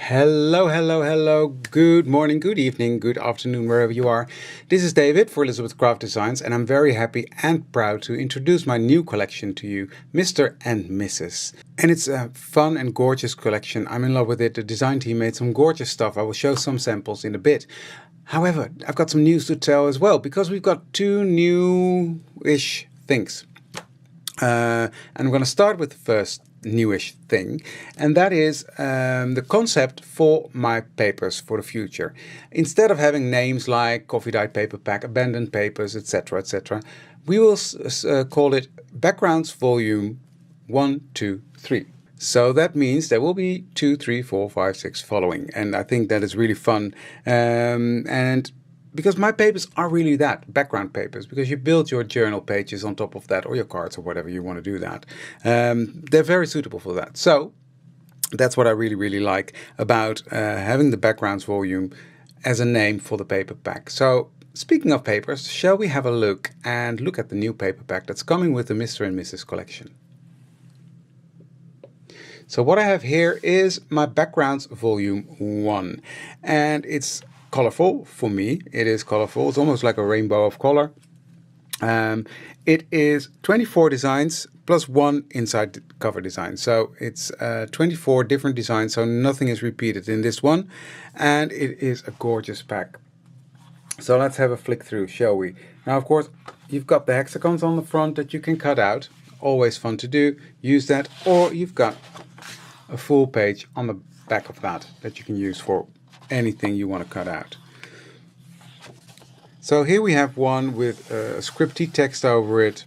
Hello, hello, hello. Good morning, good evening, good afternoon, wherever you are. This is David for Elizabeth Craft Designs, and I'm very happy and proud to introduce my new collection to you, Mr. and Mrs. And it's a fun and gorgeous collection. I'm in love with it. The design team made some gorgeous stuff. I will show some samples in a bit. However, I've got some news to tell as well, because we've got two new-ish things. And I'm going to start with the first newish thing, and that is the concept for my papers for the future. Instead of having names like coffee dyed paper pack, abandoned papers, etc., we will call it Backgrounds Volume 1, 2, 3. So that means there will be 2, 3, 4, 5, 6 following, and I think that is really fun. And because my papers are really that, background papers, because you build your journal pages on top of that, or your cards, or whatever you want to do that. They're very suitable for that. So that's what I really like about having the backgrounds volume as a name for the paper pack. So speaking of papers, shall we have a look at the new paper pack that's coming with the Mr. and Mrs. collection. So what I have here is my backgrounds volume 1, and it's colorful. For me, it is colorful. It's almost like a rainbow of color. It is 24 designs plus one inside cover design. So it's 24 different designs, so nothing is repeated in this one. And it is a gorgeous pack. So let's have a flick through, shall we? Now, of course, you've got the hexagons on the front that you can cut out. Always fun to do. Use that. Or you've got a full page on the back of that you can use for anything you want to cut out. So here we have one with scripty text over it,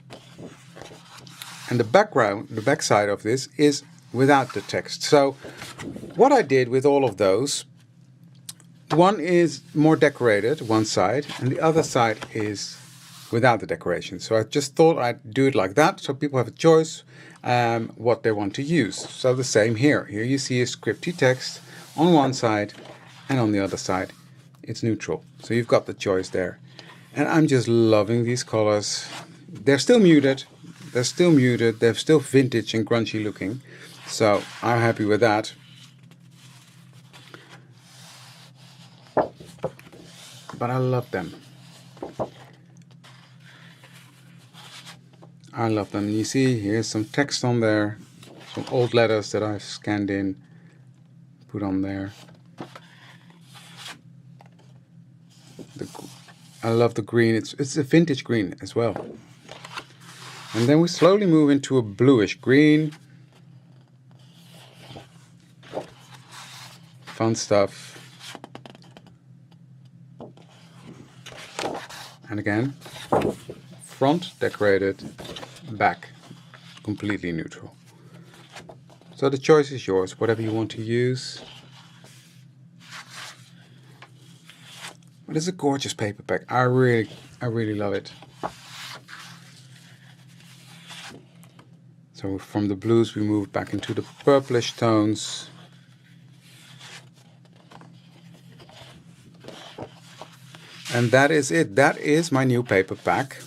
and the back side of this is without the text. So what I did with all of those, one is more decorated, one side, and the other side is without the decoration. So I just thought I'd do it like that, so people have a choice what they want to use. So the same here. Here you see a scripty text on one side, and on the other side it's neutral. So you've got the choice there. And I'm just loving these colors. They're still muted. They're still vintage and grungy looking. So I'm happy with that. But I love them. I love them. You see, here's some text on there. Some old letters that I've scanned in, put on there. I love the green. It's a vintage green as well. And then we slowly move into a bluish green. Fun stuff. And again, front decorated, back completely neutral. So the choice is yours, whatever you want to use. But it's a gorgeous paper pack. I really love it. So from the blues we move back into the purplish tones. And that is it. That is my new paper pack.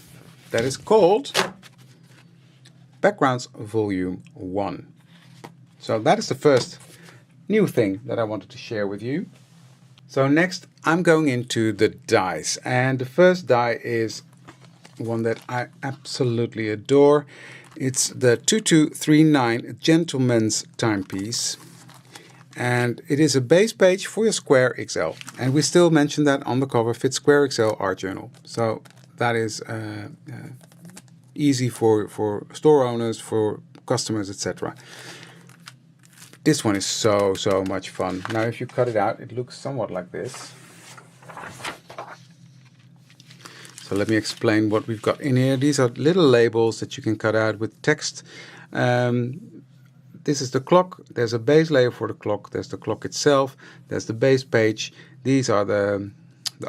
That is called Backgrounds Volume 1. So that is the first new thing that I wanted to share with you. So next I'm going into the dies, and the first die is one that I absolutely adore. It's the 2239 Gentleman's Timepiece, and it is a base page for your Square XL, and we still mention that on the cover, Fit Square XL Art Journal. So that is easy for store owners, for customers, etc. This one is so much fun. Now if you cut it out, it looks somewhat like this. So let me explain what we've got in here. These are little labels that you can cut out with text. This is the clock. There's a base layer for the clock. There's the clock itself. There's the base page. These are the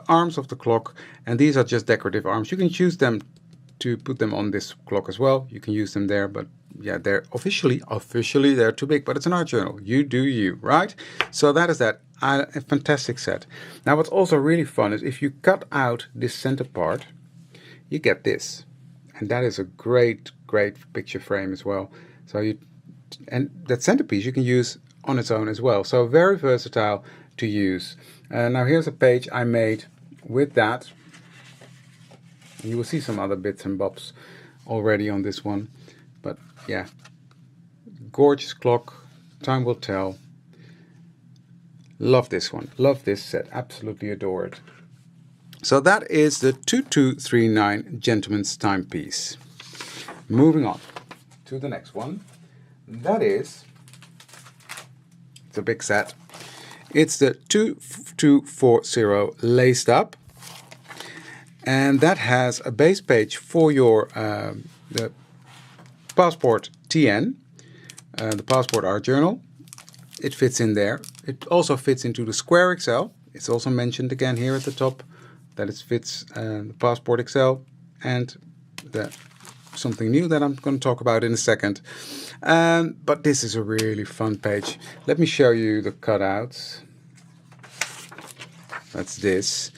arms of the clock, and these are just decorative arms. You can choose them to put them on this clock as well. You can use them there, but yeah, they're officially they're too big, but it's an art journal. You do you, right? So that is that. A fantastic set. Now what's also really fun is if you cut out this center part, you get this. And that is a great picture frame as well. So and that centerpiece you can use on its own as well. So very versatile to use. Now here's a page I made with that. You will see some other bits and bobs already on this one. But yeah, gorgeous clock, time will tell. Love this one, love this set, absolutely adore it. So that is the 2239 Gentleman's Timepiece. Moving on to the next one. That is, it's a big set. It's the 2240 Laced Up. And that has a base page for your the Passport TN, the Passport Art Journal. It fits in there. It also fits into the Square XL. It's also mentioned again here at the top that it fits the Passport XL and something new that I'm going to talk about in a second. But this is a really fun page. Let me show you the cutouts. That's this.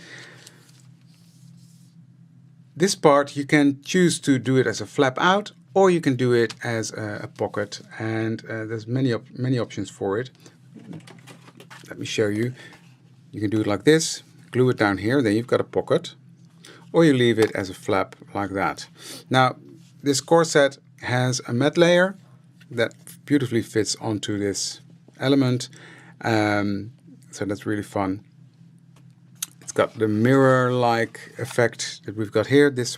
This part you can choose to do it as a flap out, or you can do it as a pocket, and there's many options for it. Let me show you. You can do it like this, glue it down here, then you've got a pocket, or you leave it as a flap like that. Now this corset has a matte layer that beautifully fits onto this element, so that's really fun. It's got the mirror-like effect that we've got here. This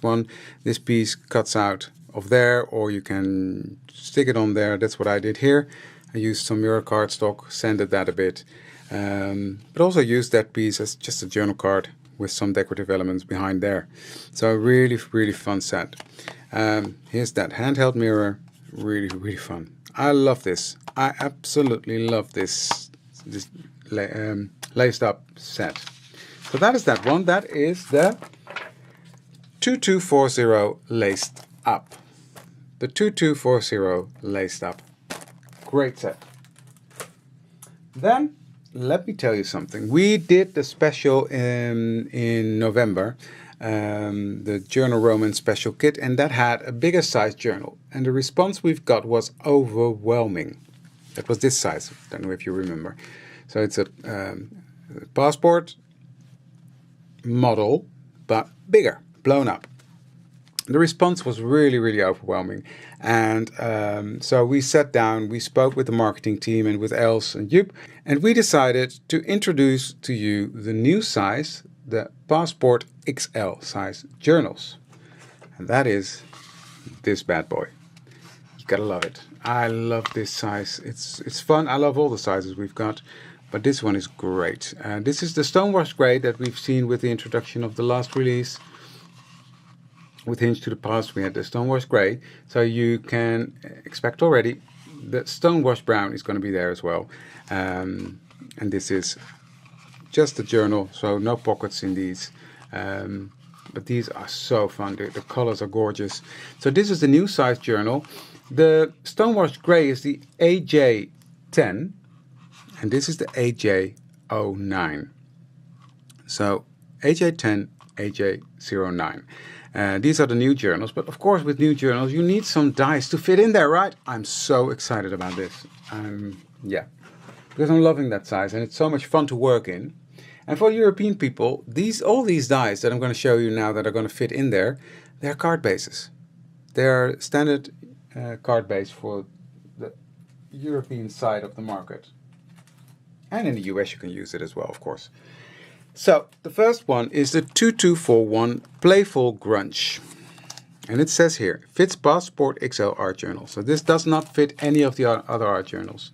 piece cuts out of there, or you can stick it on there. That's what I did here. I used some mirror cardstock, sanded that a bit, but also used that piece as just a journal card with some decorative elements behind there. So a really fun set. Here's that handheld mirror, really fun. I love this. I absolutely love this laced up set. So that is that one. That is the 2240 Laced Up. The 2240 Laced Up. Great set. Then let me tell you something. We did the special in November, the Journal Roman special kit, and that had a bigger size journal. And the response we've got was overwhelming. That was this size. I don't know if you remember. So it's a Passport model, but bigger, blown up. The response was really overwhelming, and so we sat down, we spoke with the marketing team and with Els and Joep, and we decided to introduce to you the new size, the Passport XL size journals, and that is this bad boy. You gotta love it. I love this size. It's fun. I love all the sizes we've got, but this one is great. This is the Stonewash Grey that we've seen with the introduction of the last release. With Hinge to the Past, we had the Stonewash Grey. So you can expect already the Stonewash Brown is going to be there as well. And this is just a journal, so no pockets in these. But these are so fun. The colors are gorgeous. So this is the new size journal. The Stonewash Grey is the AJ10. And this is the AJ09. So AJ10, AJ09. These are the new journals, but of course with new journals you need some dies to fit in there, right? I'm so excited about this. Yeah, because I'm loving that size and it's so much fun to work in. And for European people, all these dies that I'm going to show you now that are going to fit in there, they're card bases. They're standard card base for the European side of the market. And in the US you can use it as well, of course. So the first one is the 2241 Playful Grunch. And it says here, fits Passport XL art journal. So this does not fit any of the other art journals.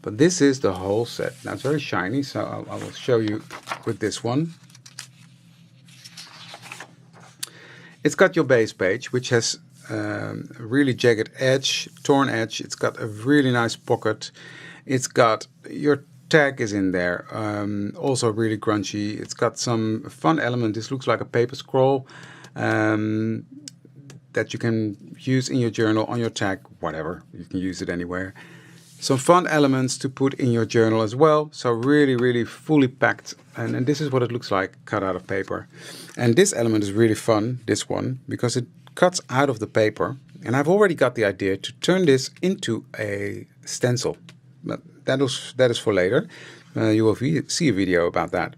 But this is the whole set. Now it's very shiny, so I will show you with this one. It's got your base page, which has a really jagged edge, torn edge. It's got a really nice pocket. It's got your tag is in there, also really grunchy. It's got some fun element. This looks like a paper scroll that you can use in your journal, on your tag, whatever. You can use it anywhere. Some fun elements to put in your journal as well. So really fully packed. And this is what it looks like cut out of paper. And this element is really fun, this one, because it cuts out of the paper. And I've already got the idea to turn this into a stencil. But that is for later. You will see a video about that.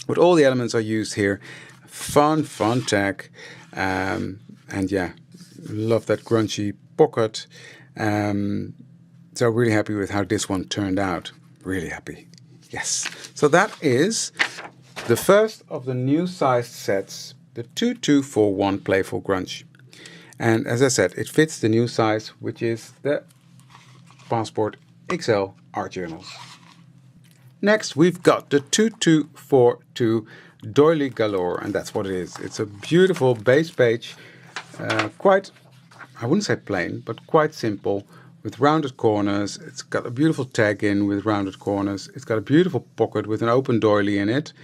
But all the elements are used here. Fun tag. And yeah, love that grungy pocket. So really happy with how this one turned out. Really happy. Yes. So that is the first of the new sized sets, the 2241 Playful Grunch. And as I said, it fits the new size, which is the Passport XL art journals. Next, we've got the 2242 Doily Galore, and that's what it is. It's a beautiful base page, quite, I wouldn't say plain, but quite simple, with rounded corners. It's got a beautiful tag in with rounded corners. It's got a beautiful pocket with an open doily in it.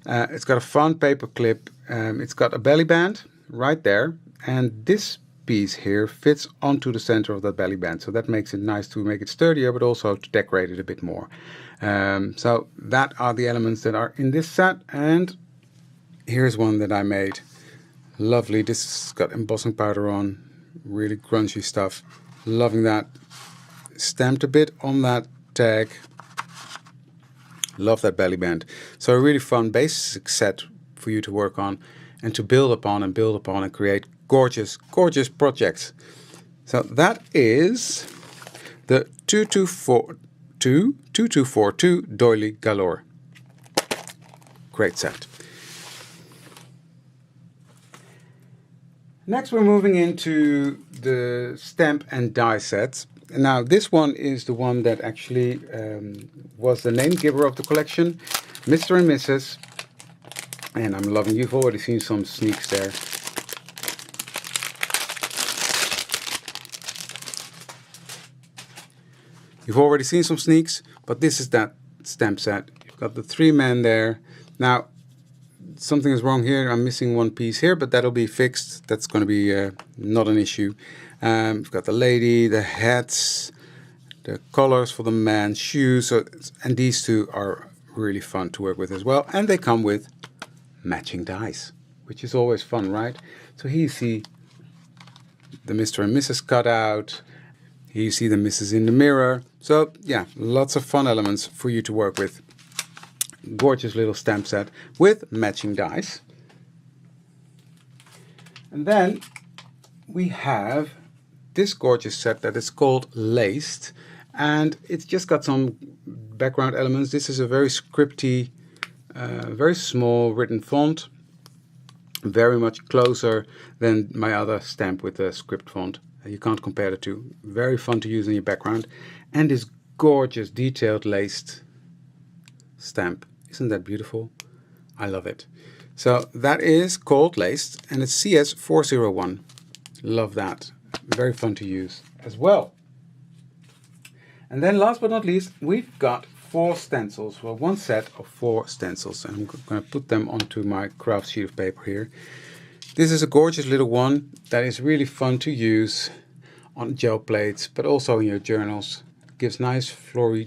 It's got a fun paper clip. It's got a belly band right there, and this piece here fits onto the center of that belly band, so that makes it nice to make it sturdier, but also to decorate it a bit more. So that are the elements that are in this set, and here's one that I made. Lovely. This has got embossing powder on, really grungy stuff. Loving that. Stamped a bit on that tag. Love that belly band. So a really fun basic set for you to work on and to build upon and create gorgeous projects. So that is the 2242 Doily Galore. Great set. Next we're moving into the stamp and die sets. Now this one is the one that actually was the name giver of the collection, Mr. and Mrs. And I'm loving, you've already seen some sneaks there. You've already seen some sneaks, but this is that stamp set. You've got the 3 men there. Now, something is wrong here. I'm missing one piece here, but that'll be fixed. That's going to be not an issue. We've got the lady, the hats, the collars for the man, shoes. And these two are really fun to work with as well. And they come with matching dies, which is always fun, right? So here you see the Mr. and Mrs. cut out. Here you see the Mrs. in the mirror. So yeah, lots of fun elements for you to work with. Gorgeous little stamp set with matching dies. And then we have this gorgeous set that is called Laced, and it's just got some background elements. This is a very scripty, very small written font, very much closer than my other stamp with the script font. You can't compare the two. Very fun to use in your background. And this gorgeous detailed laced stamp. Isn't that beautiful? I love it. So that is called Laced, and it's CS401. Love that. Very fun to use as well. And then last but not least, we've got 4 stencils. Well, one set of 4 stencils. And I'm going to put them onto my craft sheet of paper here. This is a gorgeous little one that is really fun to use on gel plates, but also in your journals. It gives nice floral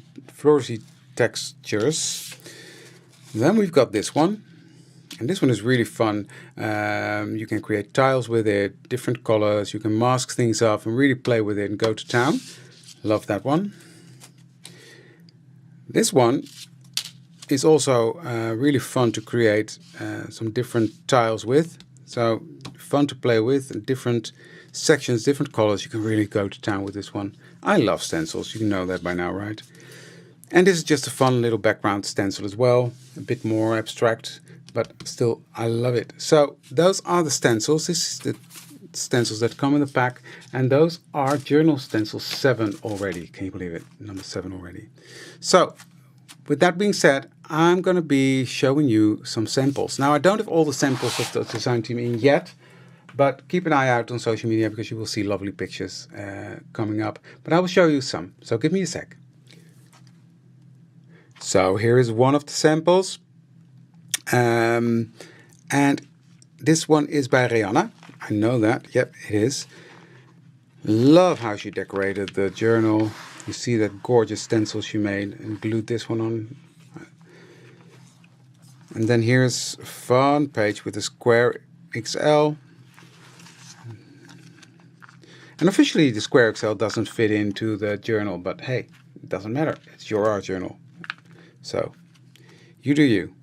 textures. Then we've got this one, and this one is really fun. You can create tiles with it, different colors. You can mask things up and really play with it and go to town. Love that one. This one is also really fun to create some different tiles with. So fun to play with, and different sections, different colors. You can really go to town with this one. I love stencils, you know that by now, right? And this is just a fun little background stencil as well. A bit more abstract, but still I love it. So those are the stencils. This is the stencils that come in the pack. And those are journal stencils 7 already. Can you believe it? Number 7 already. So with that being said, I'm going to be showing you some samples. Now I don't have all the samples of the design team in yet, but keep an eye out on social media because you will see lovely pictures coming up. But I will show you some. So give me a sec. So here is one of the samples, and this one is by Rihanna. I know that, yep, it is. Love how she decorated the journal. You see that gorgeous stencil she made and glued this one on. And then here's a fun page with a square XL. And officially the square XL doesn't fit into the journal, but hey, It doesn't matter. It's your art journal. So, you do you.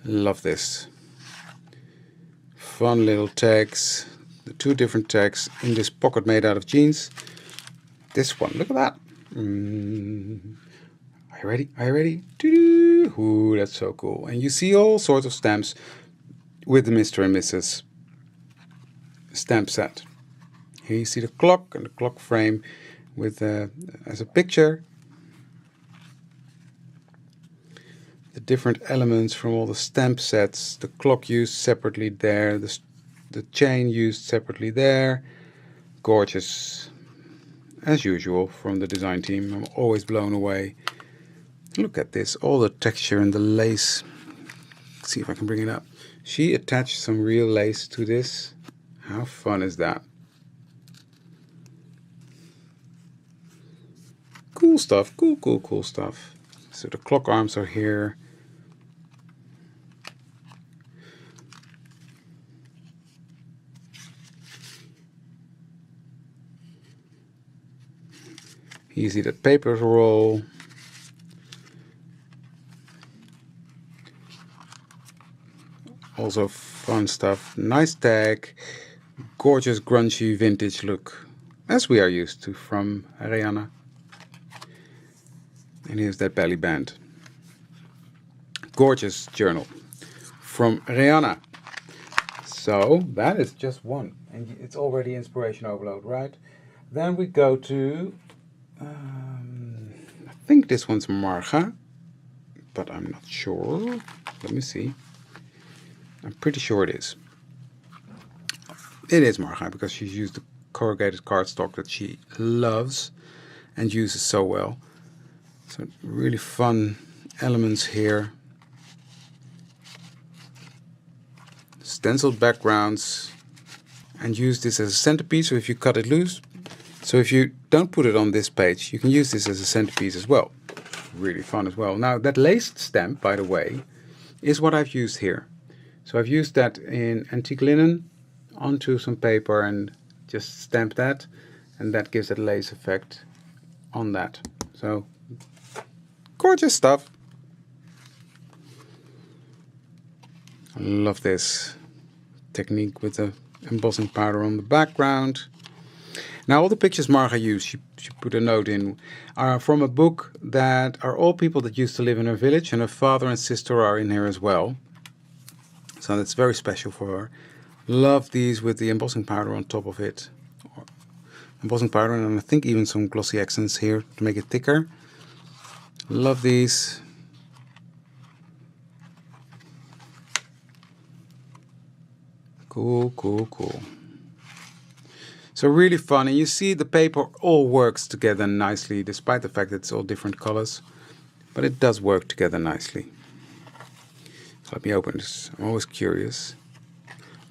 Love this. Fun little tags. The 2 different tags in this pocket made out of jeans. This one, look at that. Are you ready? Are you ready? Doo-doo. Ooh, that's so cool. And you see all sorts of stamps with the Mr. and Mrs. stamp set. Here you see the clock and the clock frame with as a picture. The different elements from all the stamp sets. The clock used separately there. The chain used separately there. Gorgeous. As usual from the design team. I'm always blown away. Look at this. All the texture and the lace. Let's see if I can bring it up. She attached some real lace to this. How fun is that? Cool stuff. Cool stuff. So the clock arms are here. You see that paper roll. Also fun stuff. Nice tag. Gorgeous grunchy vintage look. As we are used to from Ariana. And here's that belly band. Gorgeous journal from Rihanna. So that is just one. And it's already inspiration overload, right? Then we go to, I think this one's Marga, but I'm not sure. Let me see. I'm pretty sure it is. It is Marga because she's used the corrugated cardstock that she loves and uses so well. So really fun elements here. Stenciled backgrounds, and use this as a centerpiece. So if you cut it loose, so if you don't put it on this page, you can use this as a centerpiece as well. Really fun as well. Now that laced stamp, by the way, is what I've used here. So I've used that in antique linen onto some paper and just stamp that, and that gives that lace effect on that. So gorgeous stuff. I love this technique with the embossing powder on the background. Now all the pictures Marga used, she put a note in, are from a book that are all people that used to live in her village, and her father and sister are in here as well. So that's very special for her. Love these with the embossing powder on top of it. Embossing powder, and I think even some glossy accents here to make it thicker. Love these. Cool. So really fun, and you see the paper all works together nicely, despite the fact that it's all different colors. But it does work together nicely. So let me open this. I'm always curious.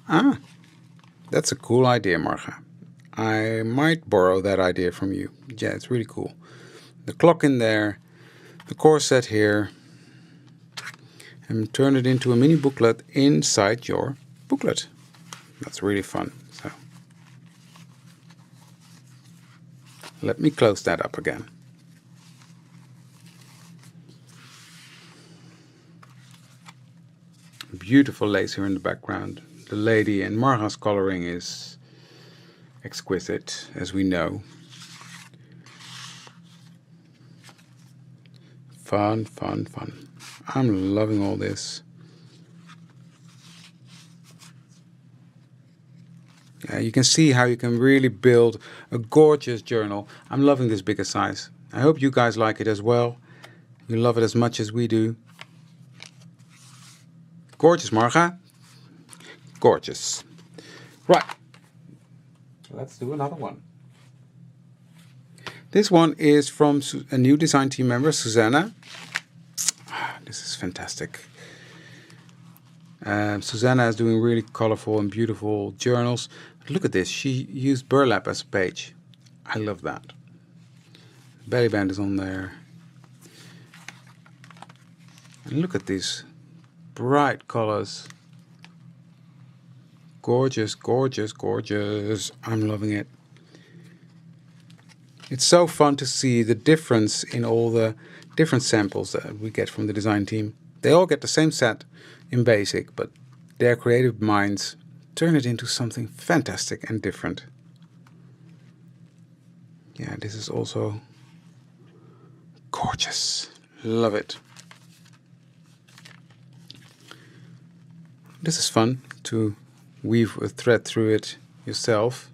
Ah, that's a cool idea, Marga. I might borrow that idea from you. Yeah, it's really cool. The clock in there, the corset here, and turn it into a mini booklet inside your booklet. That's really fun. So let me close that up again. Beautiful lace here in the background. The lady and Marga's coloring is exquisite, as we know. Fun. I'm loving all this. Yeah, you can see how you can really build a gorgeous journal. I'm loving this bigger size. I hope you guys like it as well. You love it as much as we do. Gorgeous, Marga. Gorgeous. Right. Let's do another one. This one is from a new design team member, Susanna. This is fantastic. Susanna is doing really colorful and beautiful journals. Look at this. She used burlap as a page. I love that. Belly band is on there. And look at these bright colors. Gorgeous. I'm loving it. It's so fun to see the difference in all the different samples that we get from the design team. They all get the same set in basic, but their creative minds turn it into something fantastic and different. Yeah, this is also gorgeous. Love it. This is fun to weave a thread through it yourself.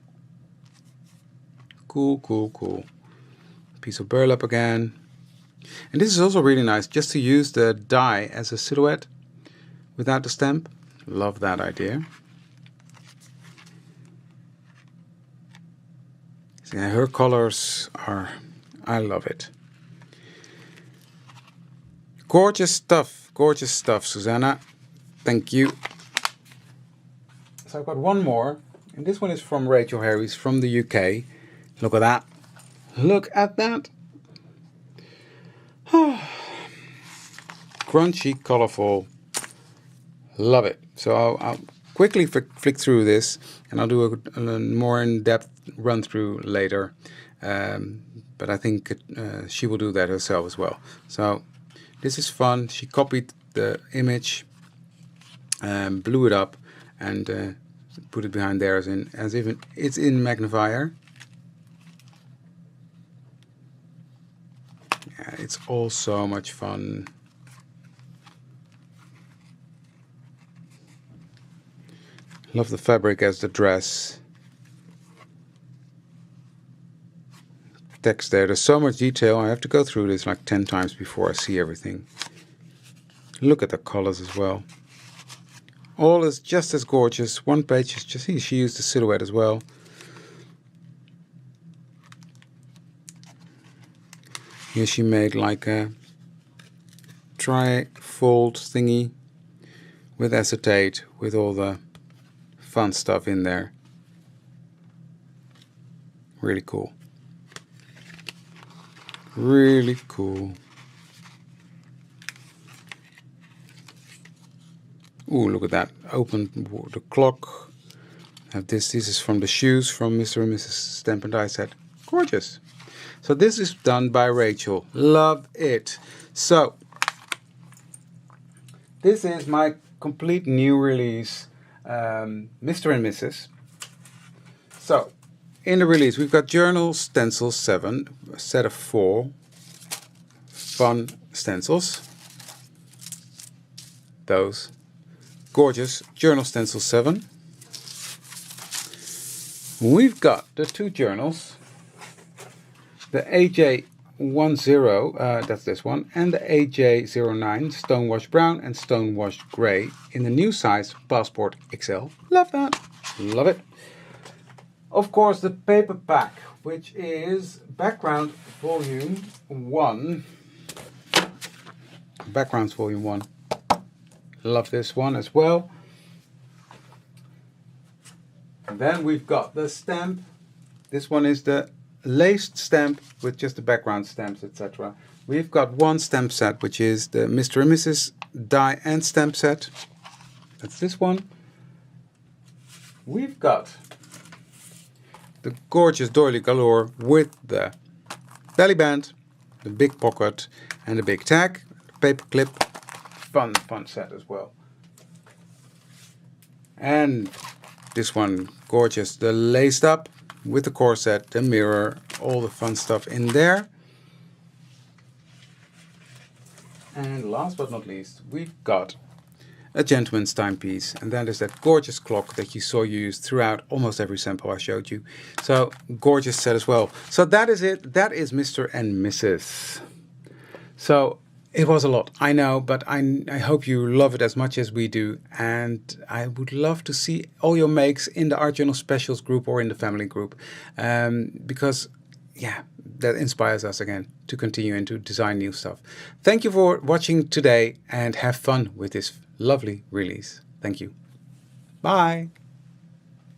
Cool, cool, cool. Piece of burlap again. And this is also really nice, just to use the die as a silhouette without the stamp. Love that idea. See, her colors are, I love it. Gorgeous stuff, Susanna. Thank you. So I've got one more, and this one is from Rachel Harris from the UK. Look at that. Look at that. Crunchy, colorful. Love it. So I'll quickly flick through this, and I'll do a more in-depth run through later. But I think she will do that herself as well. So this is fun. She copied the image, blew it up, and put it behind there as if it's in magnifier. Yeah, it's all so much fun. Love the fabric as the dress. Text there. There's so much detail. I have to go through this like 10 times before I see everything. Look at the colors as well. All is just as gorgeous. One page is just, she used the silhouette as well. Here she made like a tri-fold thingy with acetate, with all the fun stuff in there. Really cool. Really cool. Ooh, look at that. Open the clock. Have this is from the shoes from Mr. and Mrs. Stamp and Die set. Gorgeous. So this is done by Rachel. Love it. So this is my complete new release, Mr. and Mrs. So in the release we've got Journal Stencils 7, a set of 4 fun stencils. Those gorgeous Journal Stencils 7. We've got the 2 journals, the AJ10, that's this one, and the AJ09 Stonewash Brown and Stonewash Grey in the new size Passport XL. Love that. Love it. Of course, the paper pack, which is Background Volume 1. Backgrounds Volume 1. Love this one as well. And then we've got the stamp. This one is the laced stamp with just the background stamps, etc. We've got one stamp set, which is the Mr. and Mrs. die and stamp set. That's this one. We've got the gorgeous Doily Galore with the belly band, the big pocket, and the big tag, paper clip. Fun set as well. And this one, gorgeous, the laced up with the corset, the mirror, all the fun stuff in there. And last but not least, we've got a gentleman's timepiece, and that is that gorgeous clock that you saw used throughout almost every sample I showed you. So gorgeous set as well. So that is it. That is Mr. and Mrs. So it was a lot, I know, but I hope you love it as much as we do. And I would love to see all your makes in the Art Journal Specials group or in the family group. Because, yeah, that inspires us again to continue and to design new stuff. Thank you for watching today and have fun with this lovely release. Thank you. Bye.